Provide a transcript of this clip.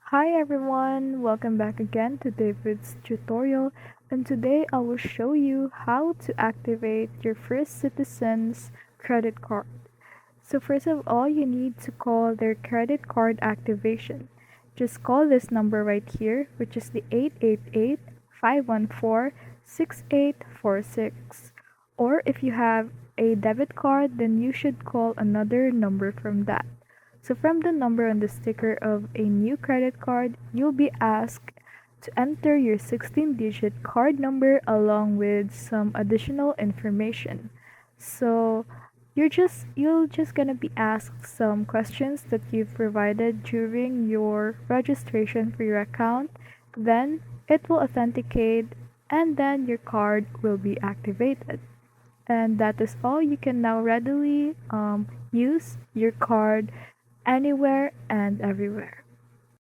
Hi everyone, welcome back again to David's tutorial, and today I will show you how to activate your First Citizens credit card. So first of all, you need to call their credit card activation. Just call this number right here, which is the 888-514-6846. Or if you have a debit card, then you should call another number from that. So from the number on the sticker of a new credit card, you'll be asked to enter your 16-digit card number along with some additional information. So you're just gonna be asked some questions that you've provided during your registration for your account. Then it will authenticate and then your card will be activated. And that is all. You can now readily use your card anywhere and everywhere.